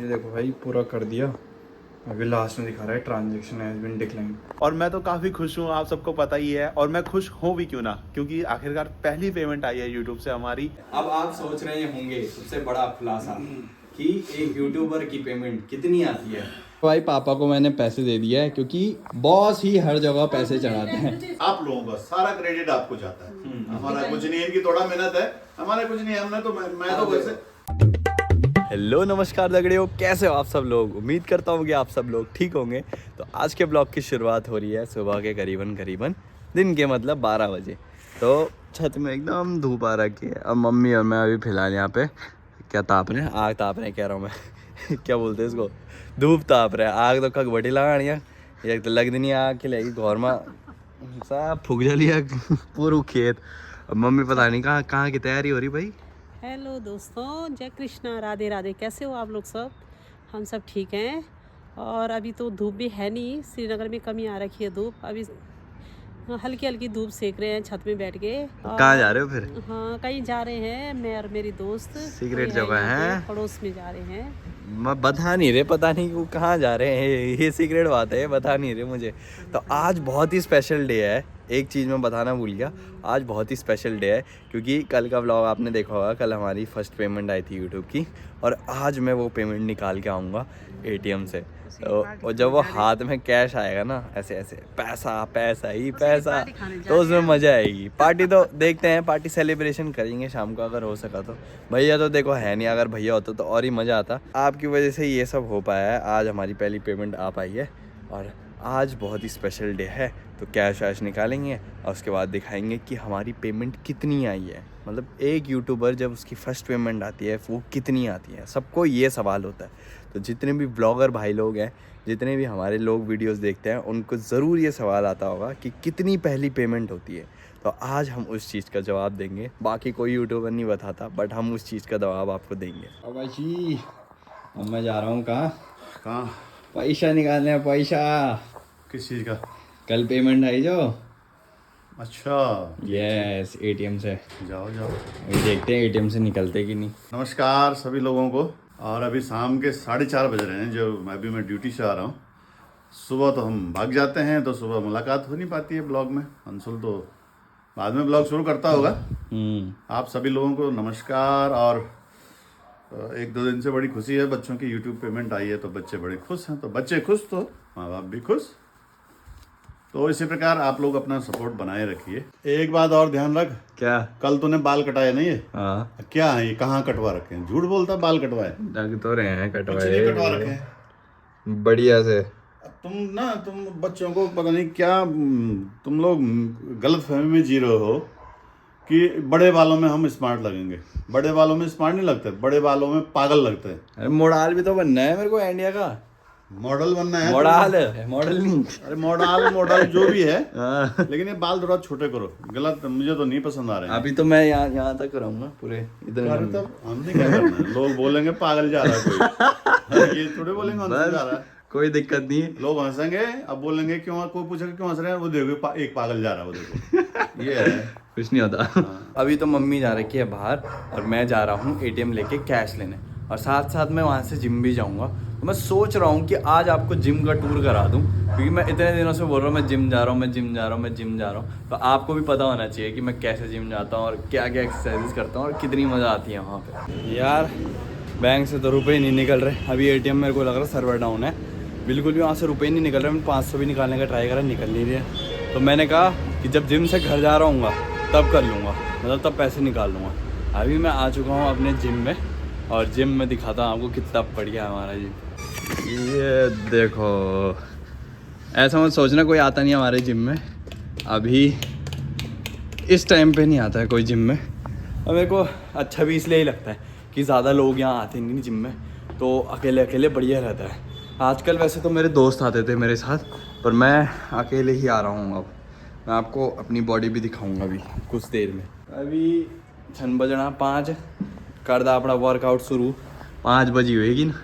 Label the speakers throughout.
Speaker 1: ये देखो भाई पूरा कर दिया। अभी लास्ट में दिखा रहा है ट्रांजैक्शन हैज बीन डिक्लाइन।
Speaker 2: और मैं तो काफ़ी खुश हूँ, आप सबको पता ही है। और मैं खुश हूँ भी क्यों ना, क्योंकि आखिरकार पहली पेमेंट आई है यूट्यूब से हमारी।
Speaker 3: अब आप सोच रहे होंगे सबसे बड़ा खुलासा कि एक यूट्यूबर की पेमेंट कितनी आती है। भाई पापा को मैंने पैसे दे दिया है क्योंकि बॉस ही हर जगह पैसे चढ़ाते हैं।
Speaker 2: आप लोगों का सारा क्रेडिट आपको जाता है, हमारा कुछ नहीं है, इनकी थोड़ा मेहनत है, हमारा कुछ नहीं है। हमने तो मैं तो वैसे।
Speaker 3: हेलो नमस्कार दगड़ियों, कैसे हो आप सब लोग। उम्मीद करता हूँ कि आप सब लोग ठीक होंगे। तो आज के ब्लॉग की शुरुआत हो रही है सुबह के करीबन दिन के मतलब 12 बजे। तो छत में एकदम धूप आ रखी है। अब मम्मी और मैं अभी फिलहाल यहाँ पे क्या ताप रहे हैं, आग ताप रहे हैं कह रहा हूँ मैं क्या बोलते हैं इसको, धूप ताप रहे हैं। आग तो कक बटी लगानी है, एक तो लग नहीं आग के लेगी घर में सब फूक जली है पूरा खेत। अब मम्मी पता नहीं कहाँ की तैयारी हो रही भाई।
Speaker 4: हेलो दोस्तों, जय कृष्णा, राधे राधे। कैसे हो आप लोग सब? हम सब ठीक हैं। और अभी तो धूप भी है नहीं, श्रीनगर में कमी आ रखी है धूप। अभी हल्की हल्की धूप सेक रहे हैं छत में बैठ के।
Speaker 3: कहाँ जा रहे हो फिर?
Speaker 4: हाँ, कहीं जा रहे हैं, मैं और मेरी दोस्त।
Speaker 3: सीक्रेट जगह है,
Speaker 4: पड़ोस में जा रहे हैं।
Speaker 3: मैं बता नहीं रहे, पता नहीं वो कहाँ जा रहे हैं, ये सीक्रेट बात है, बता नहीं रहे मुझे। तो आज बहुत ही स्पेशल डे है। एक चीज़ मैं बताना भूल गया, आज बहुत ही स्पेशल डे है क्योंकि कल का व्लॉग आपने देखा होगा। कल हमारी फर्स्ट पेमेंट आई थी यूट्यूब की और आज मैं वो पेमेंट निकाल के आऊँगा एटीएम से। तो और जब वो हाथ में कैश आएगा ना, ऐसे ऐसे पैसा पैसा ही पैसा, तो उसमें मज़ा आएगी। पार्टी तो देखते हैं, पार्टी सेलिब्रेशन करेंगे शाम को अगर हो सका तो। भैया तो देखो है नहीं, अगर भैया होता तो और ही मज़ा आता। आपकी वजह से ये सब हो पाया है। आज हमारी पहली पेमेंट आ पाई है और आज बहुत ही स्पेशल डे है। तो कैश वैश निकालेंगे और उसके बाद दिखाएंगे कि हमारी पेमेंट कितनी आई है। मतलब एक यूट्यूबर जब उसकी फ़र्स्ट पेमेंट आती है वो कितनी आती है, सबको ये सवाल होता है। तो जितने भी ब्लॉगर भाई लोग हैं, जितने भी हमारे लोग वीडियोस देखते हैं, उनको ज़रूर ये सवाल आता होगा कि कितनी पहली पेमेंट होती है। तो आज हम उस चीज़ का जवाब देंगे। बाकी कोई यूट्यूबर नहीं बताता, बट हम उस चीज़ का जवाब आपको देंगे। अब जी अब मैं जा रहा हूँ कहाँ पैसा निकालने। पैसा
Speaker 2: किस चीज़ का?
Speaker 3: कल पेमेंट आई जो।
Speaker 2: अच्छा,
Speaker 3: यस, एटीएम से।
Speaker 2: जाओ जाओ,
Speaker 3: अभी देखते हैं एटीएम से निकलते कि नहीं।
Speaker 2: नमस्कार सभी लोगों को। और अभी शाम के 4:30 बज रहे हैं, जो मैं ड्यूटी से आ रहा हूँ। सुबह तो हम भाग जाते हैं, तो सुबह मुलाकात हो नहीं पाती है ब्लॉग में। अंशुल तो बाद में ब्लॉग शुरू करता होगा। आप सभी लोगों को नमस्कार। और 1-2 दिन से बड़ी खुशी है, बच्चों की यूट्यूब पेमेंट आई है तो बच्चे बड़े खुश हैं। तो बच्चे खुश तो माँ बाप भी खुश। तो इसी प्रकार आप लोग अपना सपोर्ट बनाए रखिए। एक बात और ध्यान रख,
Speaker 3: क्या?
Speaker 2: कल तूने बाल कटाए नहीं है?
Speaker 3: हाँ,
Speaker 2: क्या है ये, कहाँ कटवा रखे हैं? झूठ बोलता है, बाल कटवाए?
Speaker 3: लग तो रहे हैं
Speaker 2: पीछे
Speaker 3: कटवाए,
Speaker 2: नहीं कटवा रखे हैं?
Speaker 3: बढ़िया से।
Speaker 2: तुम बच्चों को पता नहीं क्या, तुम लोग गलत फहमी में जी रहे हो कि बड़े बालों में हम स्मार्ट लगेंगे। बड़े बालों में स्मार्ट नहीं लगते, बड़े बालों में पागल लगते हैं।
Speaker 3: अरे मॉडल भी तो बनना है मेरे को इंडिया का।
Speaker 2: मॉडल बनना है?
Speaker 3: मॉडल नहीं।
Speaker 2: अरे मॉडल जो भी है, लेकिन ये बाल थोड़ा छोटे करो। गलत, मुझे तो नहीं पसंद आ रहे हैं।
Speaker 3: अभी तो मैं यहाँ तक कराऊंगा पूरे इधर।
Speaker 2: तब हमने क्या करना है? लोग बोलेंगे पागल जा रहा है कोई। ये थोड़े बोलेंगे अंदर जा रहा है,
Speaker 3: कोई दिक्कत नहीं है।
Speaker 2: लोग हंसेंगे। अब बोलेंगे क्यों, कोई पूछेगा क्यों हंस रहे हैं, वो देखो एक पागल जा रहा है, वो देखो। ये है,
Speaker 3: कुछ नहीं होता। अभी तो मम्मी जा रखी है बाहर और मैं जा रहा हूँ एटीएम लेके कैश लेने। और साथ साथ मैं वहाँ से जिम भी जाऊँगा। तो मैं सोच रहा हूँ कि आज आपको जिम का टूर करा दूँ, क्योंकि मैं इतने दिनों से बोल रहा हूँ मैं जिम जा रहा हूँ। तो आपको भी पता होना चाहिए कि मैं कैसे जिम जाता हूँ और क्या क्या एक्सरसाइजेस करता हूँ और कितनी मज़ा आती है वहाँ पे। यार बैंक से तो रुपये नहीं निकल रहे। अभी एटीएम मेरे को लग रहा है सर्वर डाउन है, बिल्कुल भी वहाँ से रुपये नहीं निकल रहे। मैं 500 भी निकालने का ट्राई करा, निकल नहीं रहे। तो मैंने कहा कि जब जिम से घर जा रहा हूँ तब कर लूँगा, मतलब तब पैसे निकाल लूँगा। अभी मैं आ चुका हूँ अपने जिम में और जिम में दिखाता हूँ आपको कितना बढ़िया है हमारा जिम। ये देखो, ऐसा मत सोचना कोई आता नहीं हमारे जिम में। अभी इस टाइम पे नहीं आता है कोई जिम में। और मेरे को अच्छा भी इसलिए ही लगता है कि ज़्यादा लोग यहाँ आते नहीं जिम में, तो अकेले अकेले बढ़िया रहता है। आजकल वैसे तो मेरे दोस्त आते थे मेरे साथ, पर मैं अकेले ही आ रहा हूँ। अब मैं आपको अपनी बॉडी भी दिखाऊंगा अभी कुछ देर में। अभी 6 बजना 5 कर दा अपना वर्कआउट शुरू। 5 बजी होएगी ना,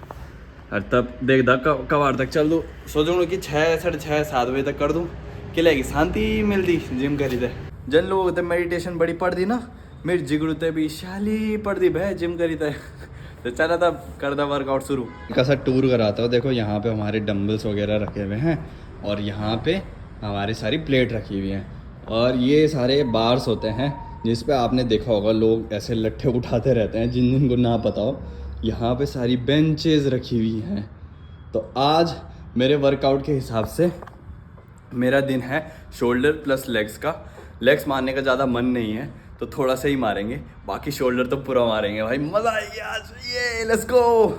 Speaker 3: और तब देख दा कबार तक चल दूँ। सोचूंगा कि 6, 6:30, 7 बजे तक कर दूँ कि लगी शांति मिलती जिम करी थे। जन लोग मेडिटेशन बड़ी पड़ दी ना, मेरी जिगड़ते भी शाली पड़ दी भाई जिम करी थे। तो चला था कर दा वर्कआउट शुरू का सा टूर कराता हूँ। देखो यहाँ पे हमारे डंबल्स वगैरह रखे हुए हैं और यहाँ पे हमारी सारी प्लेट रखी हुई हैं और ये सारे बार्स होते हैं जिस पे आपने देखा होगा लोग ऐसे लट्ठे उठाते रहते हैं जिन जिनको ना पता हो। यहाँ पे सारी बेंचेस रखी हुई हैं। तो आज मेरे वर्कआउट के हिसाब से मेरा दिन है शोल्डर प्लस लेग्स का। लेग्स मारने का ज़्यादा मन नहीं है तो थोड़ा सा ही मारेंगे, बाकी शोल्डर तो पूरा मारेंगे भाई। मज़ा आएगी आज, ये लेट्स गो।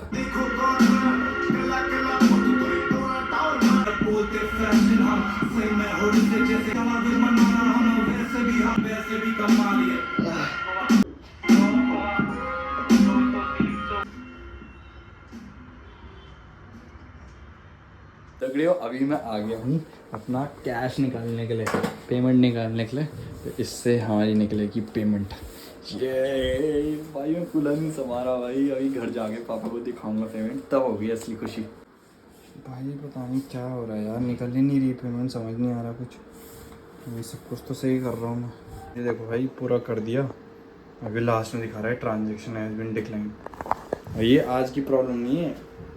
Speaker 3: तगड़ियों अभी मैं आ गया हूँ अपना कैश निकालने के लिए, पेमेंट निकालने के लिए। तो इससे हमारी निकलेगी पेमेंट। ये भाई मैं खुला नहीं संभाला भाई, अभी घर जाके पापा को दिखाऊंगा पेमेंट, तब होगी असली खुशी।
Speaker 1: भाई पता नहीं क्या हो रहा है यार, निकल ही नहीं रही पेमेंट, समझ नहीं आ रहा कुछ। ये सब कुछ तो सही कर रहा हूँ मैं। ये देखो भाई पूरा कर दिया, अभी लास्ट में दिखा रहा है ट्रांजेक्शन हैज़ बीन डिक्लाइन। और ये आज की प्रॉब्लम नहीं है,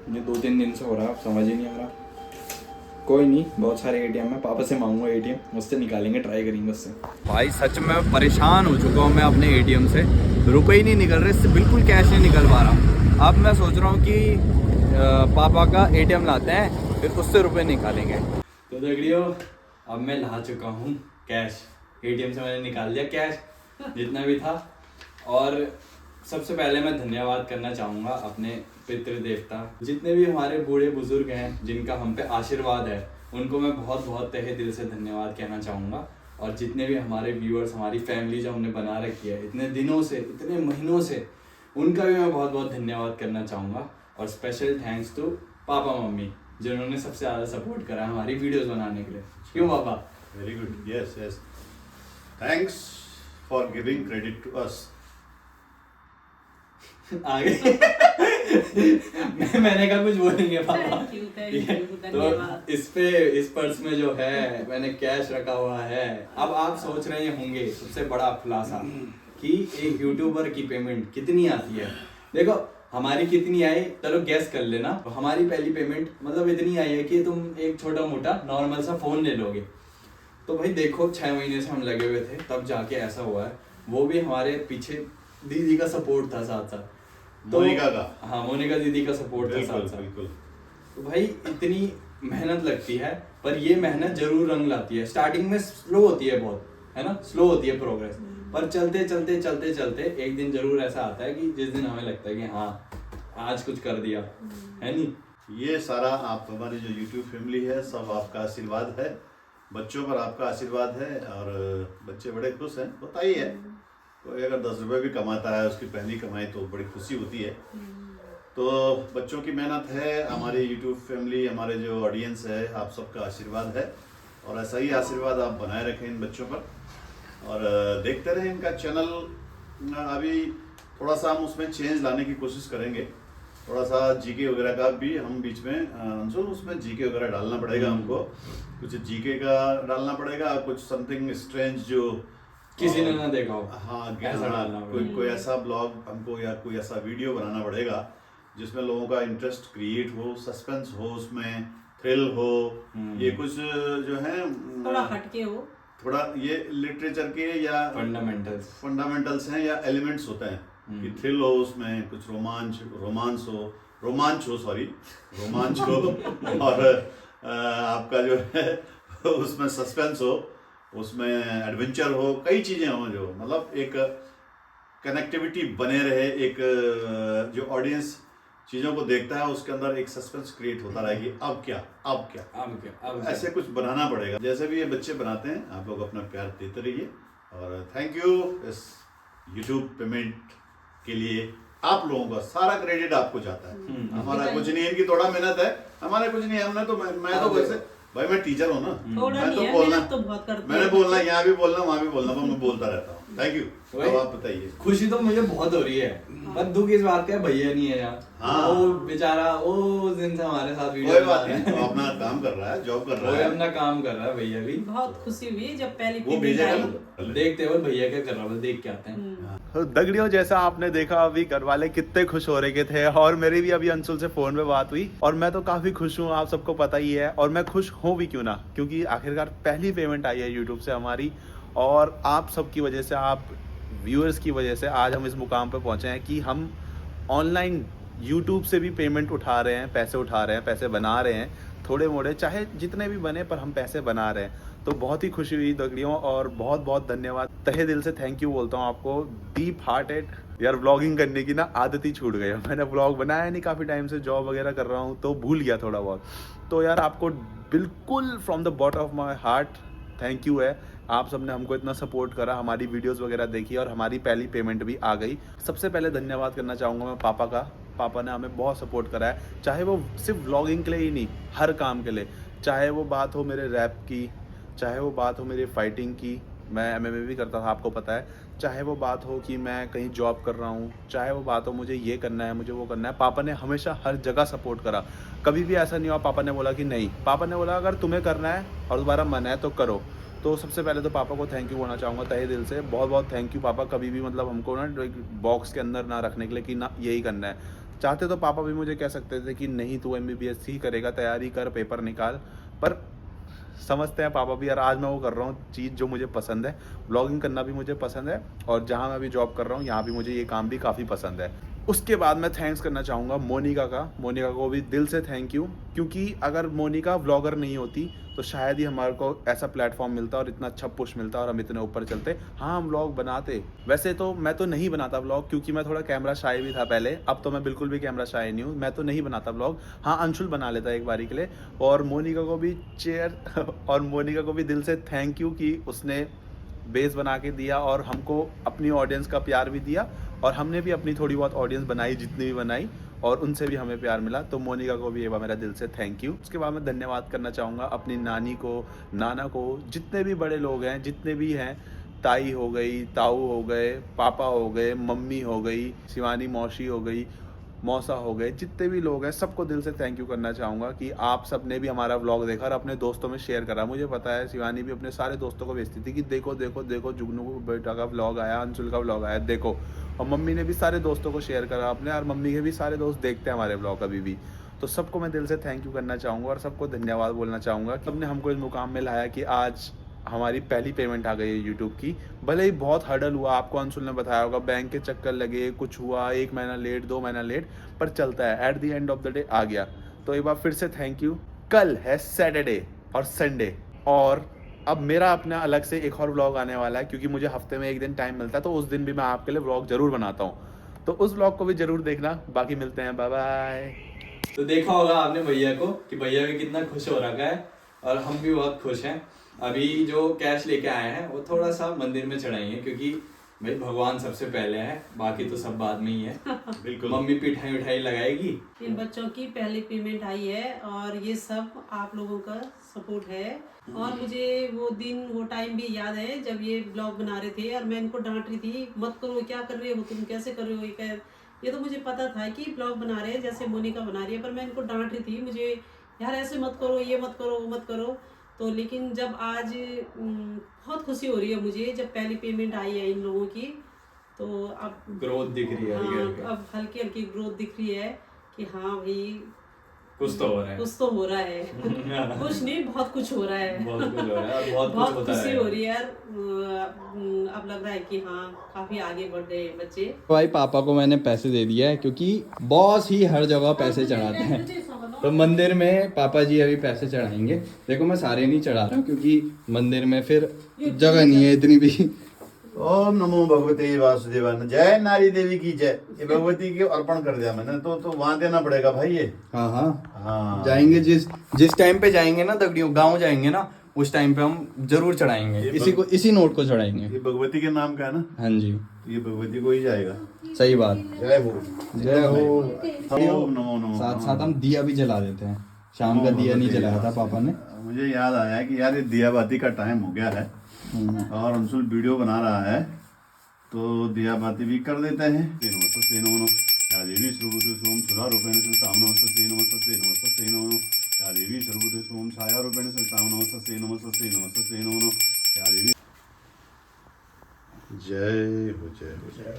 Speaker 1: ये 2-3 दिन से हो रहा है, अब समझ ही नहीं आ रहा। कोई नहीं, बहुत सारे एटीएम है, पापा से मांगूंगा एटीएम, उससे निकालेंगे, ट्राई करेंगे उससे।
Speaker 3: भाई सच में परेशान हो चुका हूँ मैं अपने एटीएम से, रुपए ही नहीं निकल रहे, इससे बिल्कुल कैश नहीं निकल पा रहा। अब मैं सोच रहा हूँ कि पापा का एटीएम लाते हैं फिर उससे रुपए निकालेंगे। तो देखियो अब मैं ला चुका हूँ कैश, एटीएम से मैंने निकाल दिया कैश जितना भी था। और सबसे पहले मैं धन्यवाद करना चाहूँगा अपने पितृ देवता, जितने भी हमारे बूढ़े बुजुर्ग हैं जिनका हम पे आशीर्वाद है, उनको मैं बहुत बहुत तहे दिल से धन्यवाद कहना चाहूँगा। और जितने भी हमारे व्यूअर्स, हमारी फैमिली जो हमने बना रखी है इतने दिनों से, इतने महीनों से, उनका भी मैं बहुत बहुत धन्यवाद करना चाहूँगा। और स्पेशल थैंक्स टू पापा मम्मी जिन्होंने सबसे ज़्यादा सपोर्ट करा हमारी वीडियोज़ बनाने के लिए। क्यों पापा?
Speaker 2: Very good, yes yes, thanks for giving credit to us.
Speaker 3: आगे मैंने कहा कुछ बोलेंगे पापा। तो इस पर्स में जो है मैंने कैश रखा हुआ है। अब आप सोच रहे होंगे सबसे बड़ा खुलासा कि एक यूट्यूबर की पेमेंट कितनी आती है। देखो हमारी कितनी आई चलो गैस कर लेना। तो हमारी पहली पेमेंट मतलब इतनी आई है कि तुम एक छोटा मोटा नॉर्मल सा फोन ले लोगे। तो भाई देखो 6 महीने से हम लगे हुए थे तब जाके ऐसा हुआ है। वो भी हमारे पीछे दीदी का सपोर्ट था साथ साथ,
Speaker 2: मोनिका का,
Speaker 3: हाँ मोनिका दीदी का सपोर्ट था साथ साथ।
Speaker 2: बिल्कुल।
Speaker 3: तो भाई इतनी मेहनत लगती है पर ये मेहनत जरूर रंग लाती है। स्टार्टिंग में स्लो होती है बहुत, है ना, स्लो होती है प्रोग्रेस, पर चलते चलते चलते चलते एक दिन जरूर ऐसा आता है कि जिस दिन हमें लगता है कि हाँ आज कुछ कर दिया, है नहीं।
Speaker 2: ये सारा आप हमारी जो YouTube फैमिली है सब आपका आशीर्वाद है, बच्चों पर आपका आशीर्वाद है और बच्चे बड़े खुश हैं। होता ही है, कोई अगर 10 रुपये भी कमाता है उसकी पहली कमाई तो बड़ी खुशी होती है। तो बच्चों की मेहनत है, हमारी YouTube फैमिली, हमारे जो ऑडियंस है, आप सबका आशीर्वाद है और ऐसा ही आशीर्वाद आप बनाए रखें इन बच्चों पर और देखते रहें इनका चैनल। अभी थोड़ा सा हम उसमें चेंज लाने की कोशिश करेंगे, थोड़ा सा जीके वगैरह का भी हम बीच में अंशुल उसमें जीके वगैरह डालना पड़ेगा हमको, कुछ जीके का डालना पड़ेगा, कुछ समथिंग स्ट्रेंज जो
Speaker 3: किसी ने ना देखा हो,
Speaker 2: हाँ
Speaker 3: ऐसा डालना
Speaker 2: कोई ऐसा ब्लॉग हमको या कोई ऐसा वीडियो बनाना पड़ेगा जिसमें लोगों का इंटरेस्ट क्रिएट हो, सस्पेंस हो, उसमें थ्रिल हो, ये कुछ जो है
Speaker 4: थोड़ा हटके हो,
Speaker 2: थोड़ा ये लिटरेचर के या फंडामेंटल्स हैं या एलिमेंट्स होते हैं कि थ्रिल हो, उसमें कुछ रोमांच हो और आपका जो है उसमें सस्पेंस हो, उसमें एडवेंचर हो, कई चीज़ें हों जो मतलब एक कनेक्टिविटी बने रहे, एक जो ऑडियंस चीज़ों को देखता है उसके अंदर एक सस्पेंस क्रिएट होता रहेगी। अब क्या ऐसे कुछ बनाना पड़ेगा। जैसे भी ये बच्चे बनाते हैं आप लोग अपना प्यार देते रहिए और थैंक यू इस YouTube पेमेंट के लिए। आप लोगों का सारा क्रेडिट आपको जाता है, हमारा कुछ नहीं है, इनकी थोड़ा मेहनत है, हमारा कुछ नहीं है। हमने तो मैं तो वैसे भाई मैं टीचर हूँ ना, मैं तो बोलना, मैंने बोलना यहाँ भी बोलना वहाँ भी बोलना, मैं बोलता रहता हूँ। Thank you.
Speaker 3: वही।
Speaker 2: अब आप बताइए।
Speaker 3: खुशी तो मुझे बहुत हो रही है, पर दुख इस बात का है भैया नहीं है यार।
Speaker 2: हाँ।
Speaker 3: वो बेचारा वो उस दिन से हमारे साथ वीडियो
Speaker 2: कोई बात नहीं, वो अपना काम कर रहा है, जॉब कर रहा
Speaker 3: वो
Speaker 2: है।
Speaker 3: अपना काम कर रहा है भैया भी।
Speaker 4: बहुत खुशी हुई जब पहली
Speaker 2: वो
Speaker 4: पेमेंट
Speaker 2: भेजेगा
Speaker 4: आई।
Speaker 2: ना।
Speaker 3: देखते हो भैया क्या कर रहा है, देख के आते हैं।
Speaker 2: तो दगड़ियों, जैसा आपने देखा अभी घर वाले कितने खुश हो रहे थे, और मेरी भी अभी अंशुल से फोन पे बात हुई, और मैं तो काफी खुश हूँ, आप सबको पता ही है। और मैं खुश हूँ भी क्यों ना, क्योंकि आखिरकार पहली पेमेंट आई है यूट्यूब से हमारी, और आप सबकी वजह से, आप व्यूअर्स की वजह से आज हम इस मुकाम पे पहुंचे हैं कि हम ऑनलाइन यूट्यूब से भी पेमेंट उठा रहे हैं, पैसे उठा रहे हैं, पैसे बना रहे हैं, थोड़े मोड़े चाहे जितने भी बने, पर हम पैसे बना रहे हैं। तो बहुत ही खुशी हुई दगड़ियों, और बहुत बहुत धन्यवाद, तहे दिल से थैंक यू बोलता हूँ आपको, डीप हार्टेड। यार व्लॉगिंग करने की ना आदत ही छूट गई है, मैंने व्लॉग बनाया नहीं काफ़ी टाइम से, जॉब वगैरह कर रहा हूँ तो भूल गया थोड़ा बहुत। तो यार आपको बिल्कुल from the bottom of my heart thank you है, आप सबने हमको इतना सपोर्ट करा, हमारी वीडियोस वगैरह देखी, और हमारी पहली पेमेंट भी आ गई। सबसे पहले धन्यवाद करना चाहूँगा मैं पापा का, पापा ने हमें बहुत सपोर्ट करा है, चाहे वो सिर्फ व्लॉगिंग के लिए ही नहीं, हर काम के लिए, चाहे वो बात हो मेरे रैप की, चाहे वो बात हो मेरी फाइटिंग की, मैं MMA भी करता था आपको पता है, चाहे वो बात हो कि मैं कहीं जॉब कर रहा हूँ, चाहे वो बात हो मुझे ये करना है, मुझे वो करना है, पापा ने हमेशा हर जगह सपोर्ट करा। कभी भी ऐसा नहीं हुआ पापा ने बोला कि नहीं, पापा ने बोला अगर तुम्हें करना है और दोबारा मन है तो करो। तो सबसे पहले तो पापा को थैंक यू बोलना चाहूँगा तहे दिल से, बहुत बहुत थैंक यू पापा, कभी भी मतलब हमको ना बॉक्स के अंदर ना रखने के लिए कि ना यही करना है। चाहते तो पापा भी मुझे कह सकते थे कि नहीं तू MBBS ही करेगा, तैयारी कर, पेपर निकाल, पर समझते हैं पापा भी यार, आज मैं वो कर रहा हूँ चीज़ जो मुझे पसंद है, व्लॉगिंग करना भी मुझे पसंद है, और जहाँ मैं अभी जॉब कर रहा हूँ यहाँ भी मुझे ये काम भी काफ़ी पसंद है। उसके बाद मैं थैंक्स करना चाहूँगा मोनिका का, मोनिका को भी दिल से थैंक यू, क्योंकि अगर मोनिका व्लॉगर नहीं होती तो शायद ही हमारे को ऐसा प्लेटफॉर्म मिलता और इतना अच्छा पुश मिलता और हम इतने ऊपर चलते। हाँ हम व्लॉग बनाते, वैसे तो मैं तो नहीं बनाता व्लॉग, क्योंकि मैं थोड़ा कैमरा शाय भी था पहले, अब तो मैं बिल्कुल भी कैमरा शाय नहीं हूँ, मैं तो नहीं बनाता व्लॉग। हाँ अंशुल बना लेता एक बारी के लिए, और मोनिका को भी और मोनिका को भी दिल से थैंक यू कि उसने बेस बना के दिया और हमको अपनी ऑडियंस का प्यार भी दिया, और हमने भी अपनी थोड़ी बहुत ऑडियंस बनाई, जितनी भी बनाई, और उनसे भी हमें प्यार मिला। तो मोनिका को भी एक बार मेरा दिल से थैंक यू। उसके बाद मैं धन्यवाद करना चाहूँगा अपनी नानी को, नाना को, जितने भी बड़े लोग हैं, जितने भी हैं, ताई हो गई, ताऊ हो गए, पापा हो गए, मम्मी हो गई, शिवानी मौसी हो गई, मौसा हो गए, जितने भी लोग हैं सबको दिल से थैंक यू करना चाहूँगा कि आप सब ने भी हमारा व्लॉग देखा और अपने दोस्तों में शेयर करा। मुझे पता है शिवानी भी अपने सारे दोस्तों को भेजती थी कि देखो देखो देखो जुगनू को बेटा का व्लॉग आया, अंशुल का व्लॉग आया देखो, और मम्मी ने भी सारे दोस्तों को शेयर करा अपने, और मम्मी के भी सारे दोस्त देखते हैं हमारे व्लॉग अभी भी। तो सबको मैं दिल से थैंक यू करना चाहूँगा और सबको धन्यवाद बोलना चाहूँगा कि सबने हमको इस मुकाम में लाया कि आज हमारी पहली पेमेंट आ गई है यूट्यूब की। भले ही बहुत हर्डल हुआ, आपको अंशुल ने बताया होगा, बैंक के चक्कर लगे, कुछ हुआ, 1 महीना लेट, 2 महीना लेट, पर चलता है, at the end of the day आ गया। तो एक बार फिर से थैंक यू। कल है सैटरडे और संडे, और अब मेरा अपना अलग से एक और व्लॉग आने वाला है, क्योंकि मुझे हफ्ते में 1 दिन टाइम मिलता है, तो उस दिन भी मैं आपके लिए व्लॉग जरूर बनाता हूँ, तो उस व्लॉग को भी जरूर देखना। बाकी मिलते हैं, बाय बाय।
Speaker 3: तो देखा होगा आपने भैया को कि भैया भी कितना खुश हो रखा है, और हम भी बहुत खुश हैं। अभी जो कैश लेके आए हैं वो थोड़ा सा मंदिर में चढ़ाएंगे, क्योंकि भाई भगवान सबसे पहले है, बाकी तो सब बाद में ही है।
Speaker 2: बिल्कुल।
Speaker 3: मम्मी पिठाई उठाई लगाएगी।
Speaker 4: इन बच्चों की पहली पेमेंट आई है, और ये सब आप लोगों का सपोर्ट है। और मुझे वो दिन, वो टाइम भी याद है जब ये ब्लॉग बना रहे थे और मैं इनको डांट रही थी, मत करो, क्या कर रहे हो तुम, कैसे कर रहे हो। ये तो मुझे पता था कि ब्लॉग बना रहे हैं, जैसे मोनिका बना रही है, पर मैं इनको डांट रही थी, मुझे यार ऐसे मत करो, ये मत करो, वो मत करो। तो लेकिन जब आज बहुत खुशी हो रही है मुझे, जब पहली पेमेंट आई है इन लोगों की, तो अब
Speaker 3: ग्रोथ दिख रही है।
Speaker 4: हाँ, अब हल्की हल्की ग्रोथ दिख रही है कि हाँ भाई
Speaker 3: कुछ तो हो रहा है,
Speaker 4: कुछ तो हो रहा है। कुछ नहीं, बहुत कुछ हो रहा है,
Speaker 3: बहुत कुछ हो रहा है, और बहुत
Speaker 4: बहुत
Speaker 3: कुछ होता
Speaker 4: खुशी
Speaker 3: है।
Speaker 4: हो रही है यार। अब लग रहा है कि हाँ काफी आगे बढ़ रहे हैं बच्चे।
Speaker 3: भाई पापा को मैंने पैसे दे दिया है, क्योंकि बॉस ही हर जगह पैसे चढ़ाते हैं, तो मंदिर में पापा जी अभी पैसे चढ़ाएंगे। देखो मैं सारे नहीं चढ़ा रहा हूँ, क्योंकि मंदिर में फिर जगह नहीं है इतनी भी।
Speaker 2: ओम नमो भगवते वासुदेवाय, जय नारी देवी की जय। ये भगवती के अर्पण कर दिया मैंने, तो वहां देना पड़ेगा भाई ये।
Speaker 3: हाँ हाँ
Speaker 2: हाँ
Speaker 3: जाएंगे, जिस टाइम पे जाएंगे ना दगड़ियों, गाँव जाएंगे ना, उस टाइम पे हम जरूर चढ़ाएंगे, इसी नोट को चढ़ाएंगे।
Speaker 2: ये भगवती के नाम का है ना,
Speaker 3: हाँ जी
Speaker 2: तो ये भगवती को ही जाएगा।
Speaker 3: सही बात।
Speaker 2: जय हो,
Speaker 3: जय हो।
Speaker 2: ओम नमो नमो।
Speaker 3: साथ साथ हम दिया भी जला देते हैं, शाम का दिया नहीं जलाया था पापा ने।
Speaker 2: मुझे याद आया कि यार ये दिया बाती का टाइम हो गया है, और अंशुल वीडियो बना रहा है, तो दिया बाती भी कर देते हैं। नमस्ते नमो या देवी सर्वभूतेषु सोम सुधा रूपेण संस्ताम नमस्ते नमो या देवी सर्वभूतेषु सोम छाया रूपेण संस्ताम नमस्ते नमो या देवी। जय हो जय हो जय।